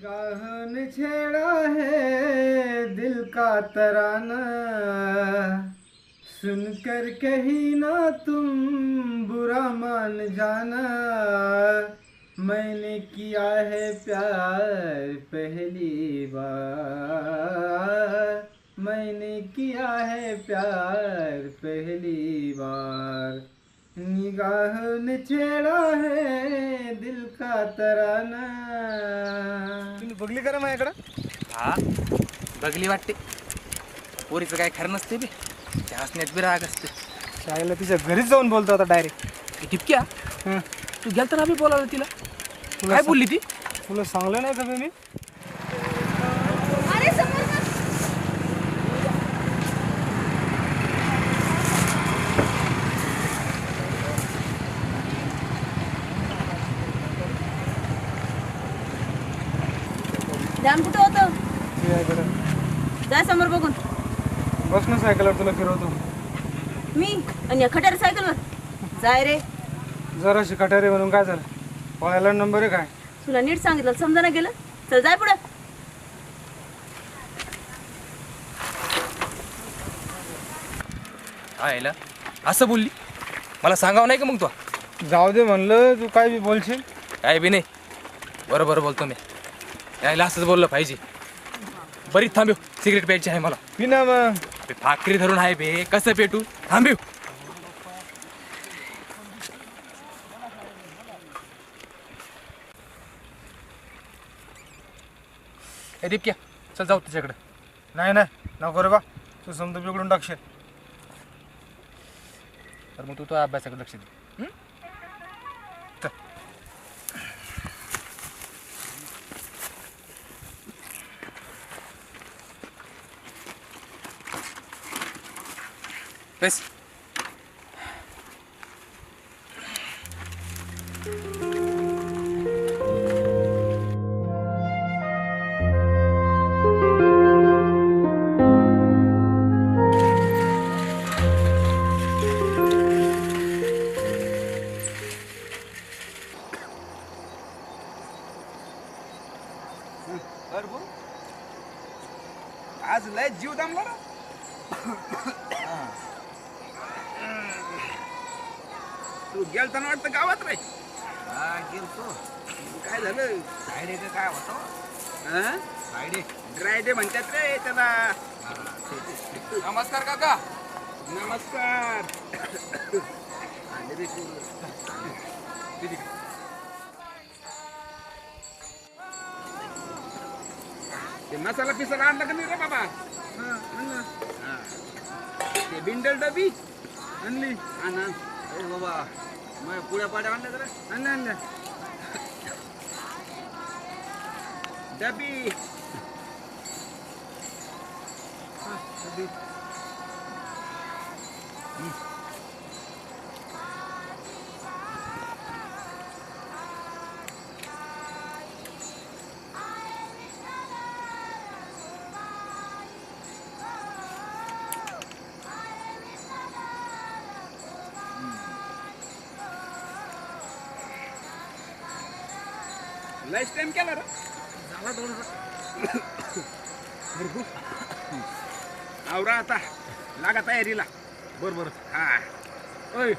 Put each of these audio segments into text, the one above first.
निगाह ने छेड़ा है दिल का तराना, सुनकर कहीं ना तुम बुरा मान जाना। मैंने किया है प्यार पहली बार, मैंने किया है प्यार पहली बार। निगाह ने छेड़ा है दिल का तराना। तुम्ही बघली करा माझ्याकडं? हा बघली वाटते. पोरीचं काय खरं नसते बे, त्या हसण्यात बी राग असते. शाळेला तिच्या घरीच जाऊन बोलतो आता डायरेक्ट. टिपक्या हं. तू गेलता ना बी बोलावलं तिला, काय बोलली ती? तुला सांगलं नाही का बे मी? ध्यान कुठं होतं? तुझ्याकडं जाय समोर बघून. बस ना सायकलवर तुला फिरवतो. मी आणि खटार सायकलवर जाय रे. जराशी कटारे म्हणून काय झालं? पळायला नंबर आहे काय? तुला नीट सांगितलं समजा ना गेलं. चल जाय पुढे. आयला असं बोलली, मला सांगावं नाही का मग तू? जाऊ दे म्हणलं, तू काय बी बोलशील. काय बी नाही, बरोबर बोलतो मी. यायला असंच बोललं पाहिजे. बरीच थांबेव, सिगरेट प्यायची आहे मला. पिना मग. फाकरी धरून आहे बे, कसं पेटू? थांबेव. ए दीपक्या, चल जाऊ तुझ्याकडे. नाही नाही नको रे बा, तू समजा बिघडून टाकशील. तर मग तू अभ्यासाकडे लक्ष दे. चल. बस. आज लय जीव दमला ना. तू गेलता ना वाटतं गावात रे? हा गेलतो. काय झालं? फ्रायडे का काय होतं? फ्रायडे म्हणतात रे त्याला. नमस्कार काका. नमस्कार. ते मसाला पिसाला आणला का नाही रे बाबा? ते बिंडल डबी आणली. आणा बाबा, मग पुड्या पाड्या आणल्या जरा. आणल्या डबी. लईच टाइम केला रे. झाला थोडंसं. आवरा आता, लागा तयारीला. बरोबर. हा ओय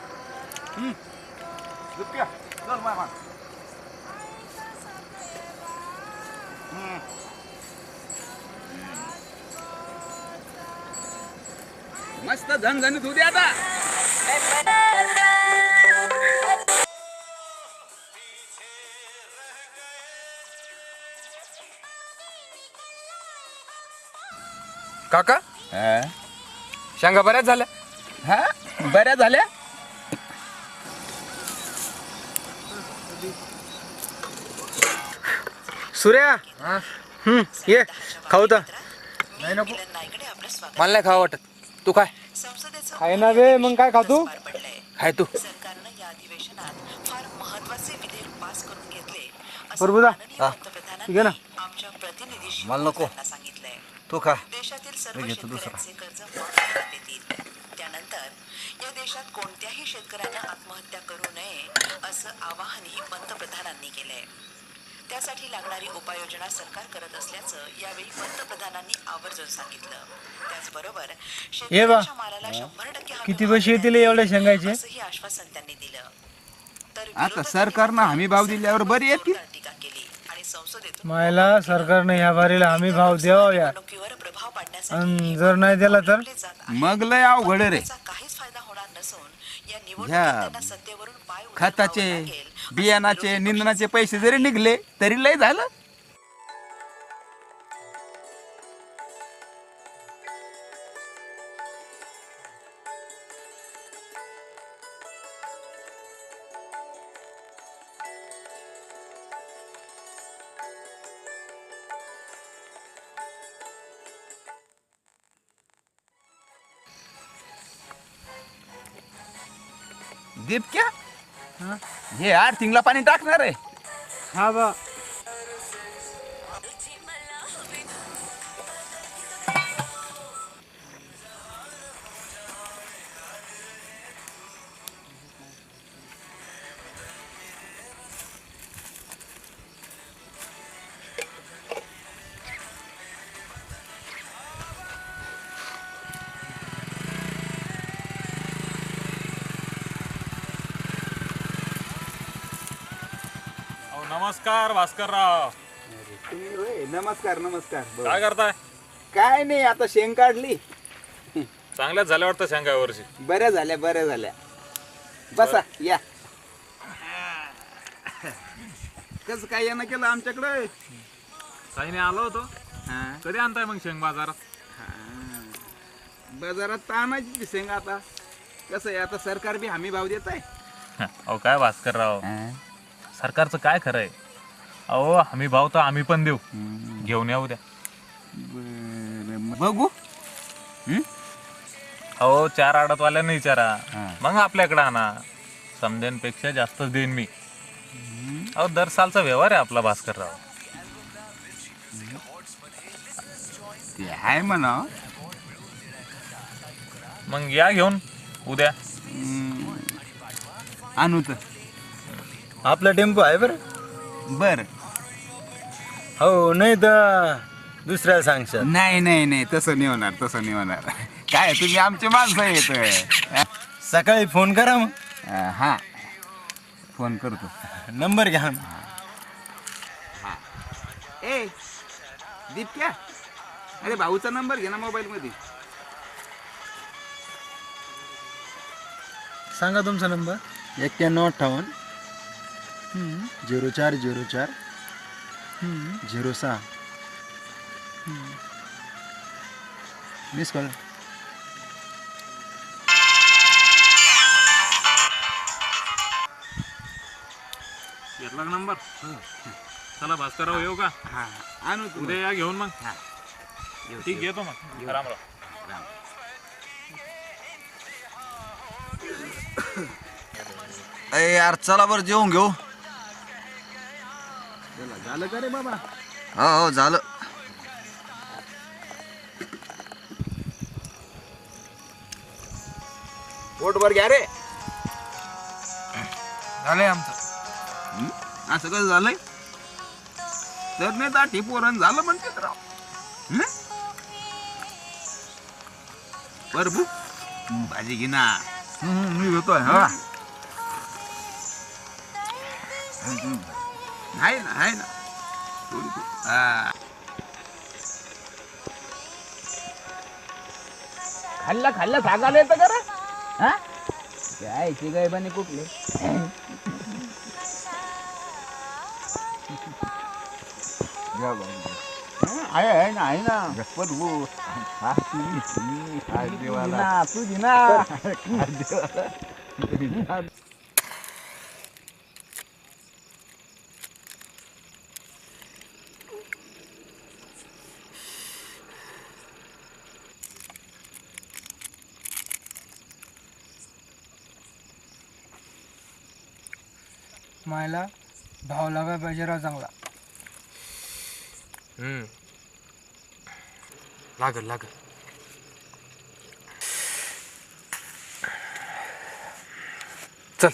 दुप्या चल मामा. मस्त झणझणीत होऊ दे आता. काका, शेंगा बऱ्याच झाल्या. हा बऱ्या झाल्या. सूर्या, ये खाऊ तर. नाही नको, मला नाही खावं वाटत. तू काय खाय ना बे, मग काय खातो? खाय तू. सरकारनं या अधिवेशनात फार महत्त्वाचे विधेयक पास करून घेतले बरोबर पंतप्रधानांनी घे ना. आमच्या प्रतिनिधीशी मला नको. सांगितलंय. तू खा. देशातील सर्व मी घेतो दुसरा. शेतकऱ्यांचे कर्ज माफ करण्यात येतील. त्यानंतर या देशात कोणत्याही शेतकऱ्यानं आत्महत्या करू नये असं आवाहनही पंतप्रधानांनी केलंय. त्यासाठी लागणारी उपाययोजना सरकार करत असल्याचं यावेळी पंतप्रधानांनी आवर्जून सांगितलं. त्याचबरोबर शेतकऱ्यांच्या मालाला 100% हमी किती भाव पैसे येतील देण्यात एवढ्या येईल शेंगाचे? असंही आश्वासन त्यांनी दिलं. तर आता विरोधकांनी सरकारनं हमी भाव दिल्यावर बरी येतील. जोरदार टीका केली आणि संसदेतून मायला सरकारने ह्या बारीला हमी भाव द्यावा यार, निवडणुकीवर प्रभाव पाडण्यासाठी आणि जर नाही दिला तर वापरले जात आहे. मग लय अवघड रे. त्याचा काहीच फायदा होणार नसून या निवडणुकीत ह्या त्यांना सत्तेवरून पाय उचलावे खताचे लागेल, असं बियाणाचे विरोधी निंदनाचे पैसे जरी निघले तरी लय झालं. दीपक्या हे आर्थिंगला पाणी टाकणार आहे. हा बा. नमस्कार भास्करराव. तुम्ही होय, नमस्कार नमस्कार. बरं. काय करताय? काय नाही, आता शेंग काढली. चांगल्याच झाल्या वाटतं शेंगा या वर्षी. बऱ्या झाल्या बऱ्या झाल्या. बसा या. कसं काय येणं केलं आमच्याकडे? काही नाही आलो होतो. कधी आणताय मग शेंग बाजारात? बाजारात तर आणायची ती शेंग. आता कसं आहे, आता सरकार बी हमी भाव देत आहे. अहो काय भास्करराव, सरकारचं काय खरं आहे? अहो हमी भाव तर आम्ही पण देऊ, घेऊन या उद्या. बरं, बघू. अहो 4 आडतवाल्यांना विचारा, मग आपल्याकडे आणा. समद्यांपेक्षा जास्त देईन मी. अहो दर सालचा व्यवहार आहे आपला भास्करराव. ते आहे म्हणा. मग या घेऊन उद्या. आणू तर. आपला टेम्पो आहे बरं. बर. हो, नाही तर दुसऱ्याला सांगशाल. नाही नाही नाही, तसं नाही होणार, तसं नाही होणार. काय तुम्ही आमचे माणसं येत. सकाळी फोन करा मग. हा, फोन करतो. नंबर घ्या. ए दीपक्या, अरे भाऊचा नंबर घे ना मोबाईल मध्ये. सांगा तुमचा नंबर. 9158 0404 06. Miss call. घेतला नंबर. चला भास्करराव येऊ का? हा, आणू तू. उद्या या घेऊन मग. हा. ठीक, येतो मग. राम राम. अरे यार चला बरं जेवून घेऊ. झालं का रे बाबा? हो झालं. पोटभर घ्या रे. झालंय आमचं. असं कसं झालंय? तर नाही दाठी पोरण झालं म्हणते तर राव. प्रभू भाजी घे ना. मी घेतोय. हा आहे ना, आहे ना. थोडी थोडी. हा. खाल्ला खाल्ला सांगायला येतं का रे? हा काय काय बने कुठले आहे ना, आहे ना. प्रभू तुझी ना. मायला भाव लागाय पाहिजे राव चांगला. लागल लागल. चल.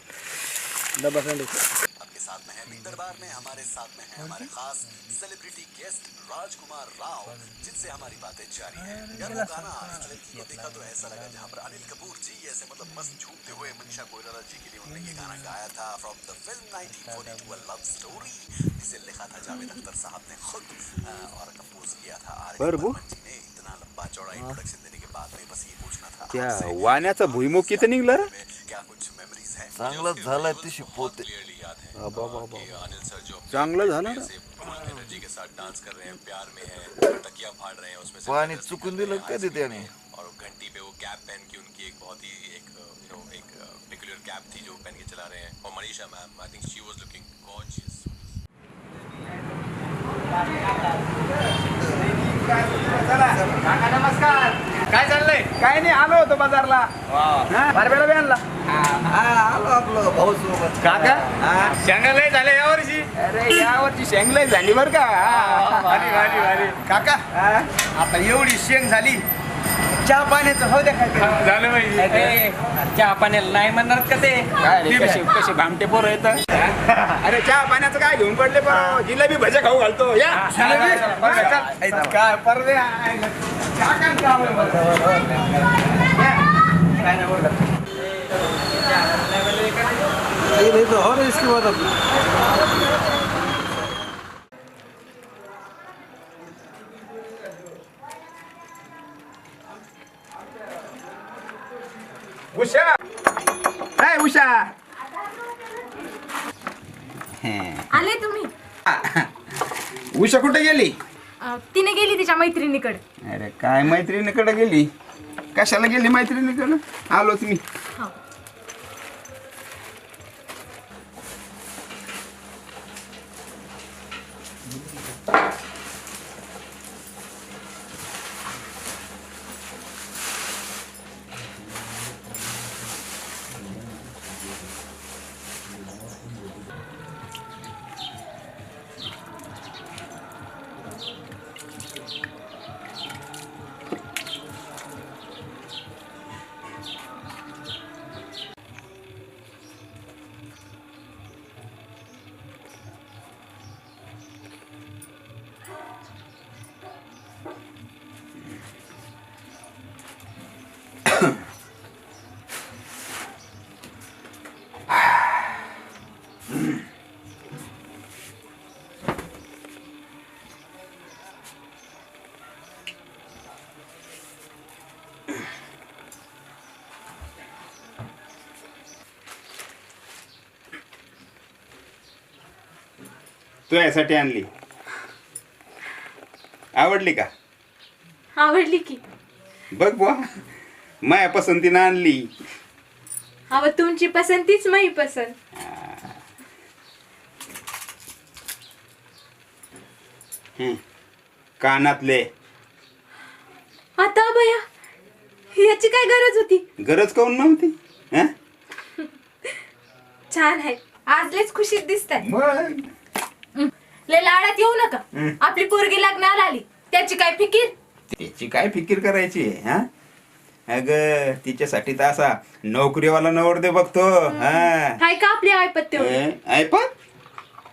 डबा सांडू. आपके साथ में है दरबार में हमारे साथ में है हमारे खास सेलिब्रिटी गेस्ट राजकुमार राव, जिनसे हमारी बातें जारी है। यार वो गाना इस लड़की को देखा तो ऐसा लगा जहाँ पर अनिल कपूर जी ऐसे मतलब मस्त झूमते हुए मनीषा कोइराला जी के लिए उन्होंने ये गाना गाया था from the film 1942 a love story, जिसे लिखा था जावेद अख्तर साहब ने खुद और कंपोज किया था आरिफ जी ने। इतना लंबा चौड़ा इंट्रोडक्शन देने के बाद में बस ये पूछना था त्या वाण्याचा भुईमुख किती निघला रे? क्या कुछ मेमोरीज है? चांगलंच झालं ती शिपोते. चांगलं झालं ना. एनर्जी के साथ डांस कर रहे हैं, प्यार में है, तकिया फाड़ रहे हैं उसमें से पाणी चुकून दिलं कधी त्याने. और घंटी पे वो कैप पहन के उनकी एक बहुत ही एक पेक्युलर कैप थी जो पहन के चला रहे हैं। और मनीषा मैम आई थिंक शी वाज लुकिंग गॉर्जियस। नमस्कार. काय चाललंय? काय नाही, आलो होतो बाजारला. बारबेला बी आणला. आलो आपलं भाऊ सोबत. काका शेंगा लय झाले यावर्षी. अरे यावरची शेंगलाई झाली बर का. भारी भारी भारी. काका आता एवढी शेंग झाली, चहा पाण्याचं हो द्या काय झालं पाहिजे. चहा पाण्याला नाही म्हणणार का ते? कसे कसे भामटे पोरं येत. अरे चहा पाण्याचं काय घेऊन पडले पण जिलेबी भजे खाऊ घालतो या. काय परदे और इसके बाद उषा. काय उषा? आले तुम्ही? उषा कुठे गेली? तिने गेली तिच्या मैत्रिणीकडे. अरे काय मैत्रिणीकडे गेली? कशाला गेली मैत्रिणीकडे? आलोच मी. तू यासाठी आणली, आवडली का? आवडली की? बघ बुवा, माया पसंतीनं आणली. अव तुमची पसंतीच माझी पसंत. कानातले. आता बया याची काय गरज होती? गरज काऊन नव्हती? छान आहे, आज लयच खुशीत दिसताय. मग लय लाडात येऊ नका. आपली पोरगी लग्नाला आली, त्याची काय फिकीर? त्याची काय फिकीर करायची? अग तिच्यासाठी तर असा नोकरीवाला नवरदेव बघतो. काय का आपली आयपत तेवढी? ऐपत?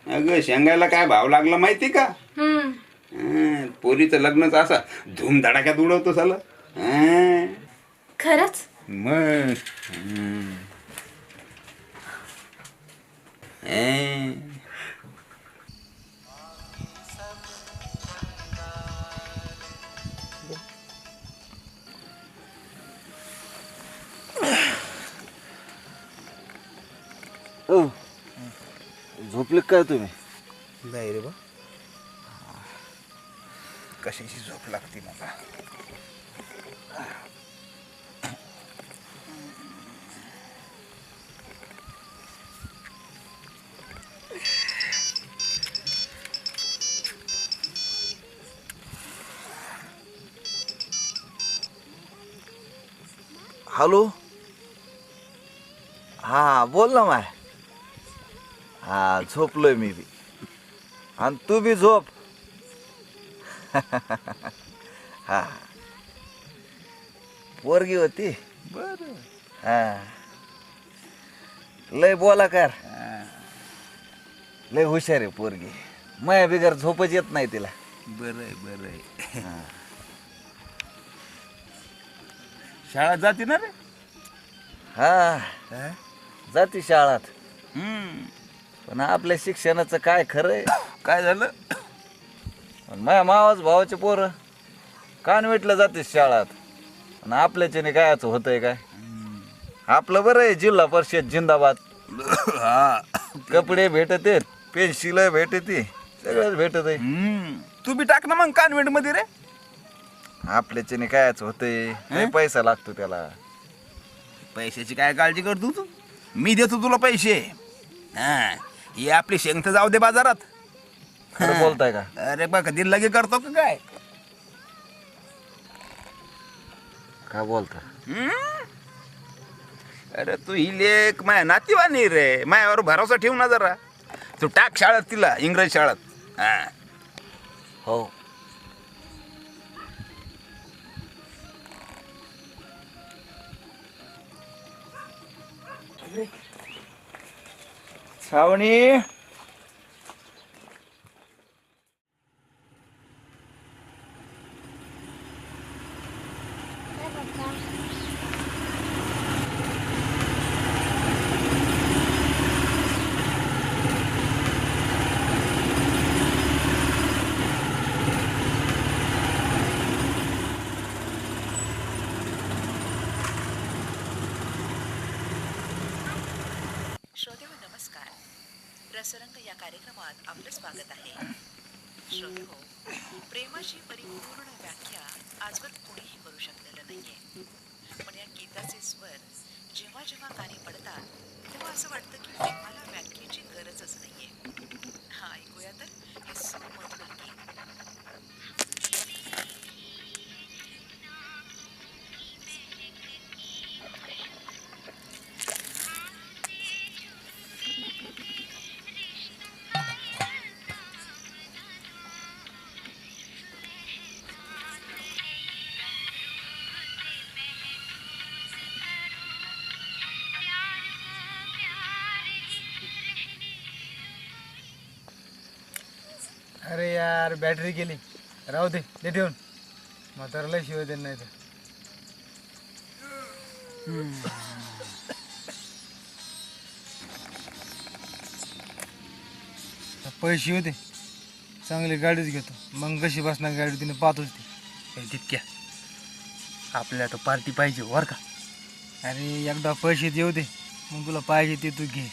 अगं शेंगायला काय भाव लागला माहिती का? पोरीचं लग्नच असा धूमधडाक्यात उडवतो साला. खरंच? मग झोपले काय तुम्ही? नाही रे बा, कशाची झोप लागते मला. हॅलो. हा बोल ना माय. हा झोपलोय मी बी, आणि तू बी झोप. हा पोरगी होती. बर. हा लय बोला कर. लय हुशार आहे पोरगी. माया बिगर झोपच येत नाही तिला. बरं आहे बरं आहे. शाळेत जाते ना रे? हा जाती शाळात. हम्म. पण आपल्या शिक्षणाचं काय खरंय. काय झालं? माझ्या मावाच भावाचे पोरं कानवेटला जाते शाळात. आणि आपल्याच्याने कायच होतंय काय. आपलं बरं आहे जिल्हा परिषद जिंदाबाद. हा. कपडे भेटत आहेत, पेन्सिल भेटते, सगळंच भेटत आहे. तू बी टाक ना मग कॉन्व्हेंट मध्ये रे. आपल्याच्याने कायच होतंय. लय पैसा लागतो त्याला. पैशाची काय काळजी करतो तू? मी देतो तुला पैसे. हा हे आपली शेंगत जाऊ दे बाजारात. खरं बोलताय का? अरे बघ दिल लगे करतो का काय? काय बोलता? अरे तू ही लेख माया नातीवानी रे. मायावर भरोसा ठेवू ना जरा. तू टाक शाळेत तिला, इंग्रजी शाळेत. हा हो. श्रावणी श्रोतेहो नमस्कार. रसरंग या कार्यक्रमात आपलं स्वागत आहे. श्रोतेहो, प्रेमाची परिपूर्ण व्याख्या आजवर कोणीही करू शकलेलं नाहीये. पण या गीताचे स्वर जेव्हा जेव्हा कानी पडतात तेव्हा असं वाटतं की प्रेमाला व्याख्येची गरजच नाहीये. हा ऐकूया तर हे सुमधुर गीत. अरे यार बॅटरी गेली. राहू दे, दे ठेवून. म्हाताराला शिवाय देत नाही तर. पैसे होते चांगली गाडीच घेतो. मग कशी बसणार गाडी तिने पाहतोच ती. तितक्या आपल्याला तर पार्टी पाहिजे वर का. अरे एकदा पैसे येऊ दे, मग तुला पाहिजे ते तू घे.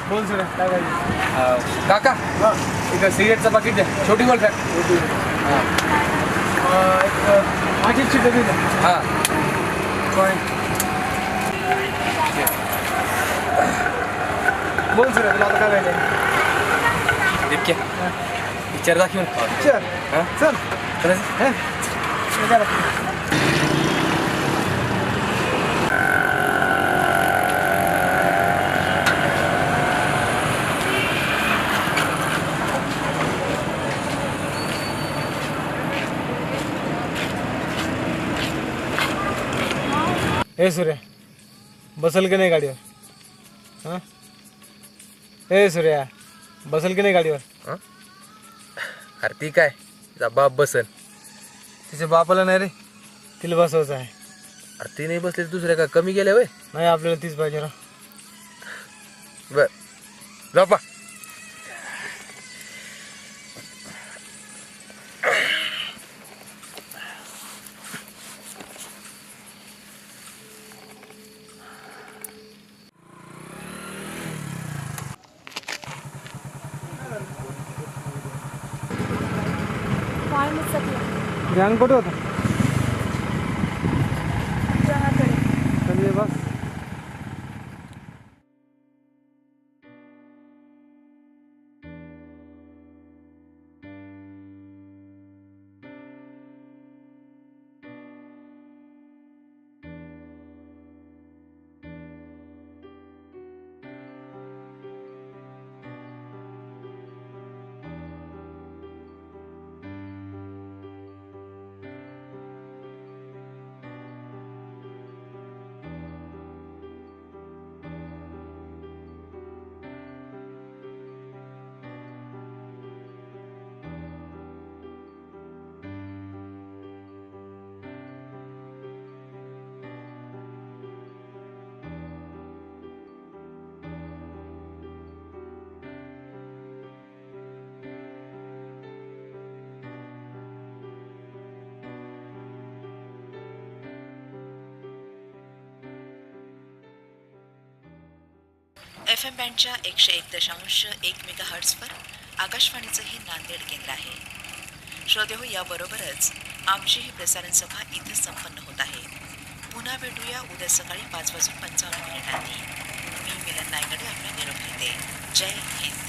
बोल सर काय पाहिजे. काका एक सिगरेटचं पाकिट द्या. छोटी गोल फॅक. एक माझी चिठ्ठी दे. हां बोल सर तुला आता काय पाहिजे. तितक्या पिक्चर दाखवून. चल हां चल चला. हे सूर्या बसल की नाही गाडीवर? हां हे सूर्या बसल की नाही गाडीवर? अरे ती काय तिचा बाप बसल. तिच्या बापाला नाही रे, तिला बसवायचं आहे. अरे ती नाही बसले दुसऱ्या का कमी गेल्या वय? नाही आपल्याला तीच पाहिजे ना. बर झोपा. ध्यान कुठे होतं? बस FM बँडच्या 101.1 मेगाहर्ट्झवर आकाशवाणीचं हे नांदेड केंद्र आहे. श्रोते हो, याबरोबरच आमची ही प्रसारण सभा इथं संपन्न होत आहे. पुन्हा भेटूया उद्या सकाळी 5:55 मी मिलन नायगडे आपला निरोप घेते. जय हिंद.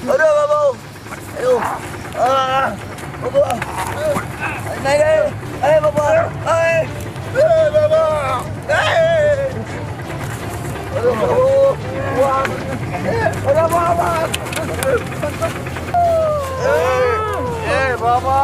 अरे बाबा नाही अरे बाबा बाबा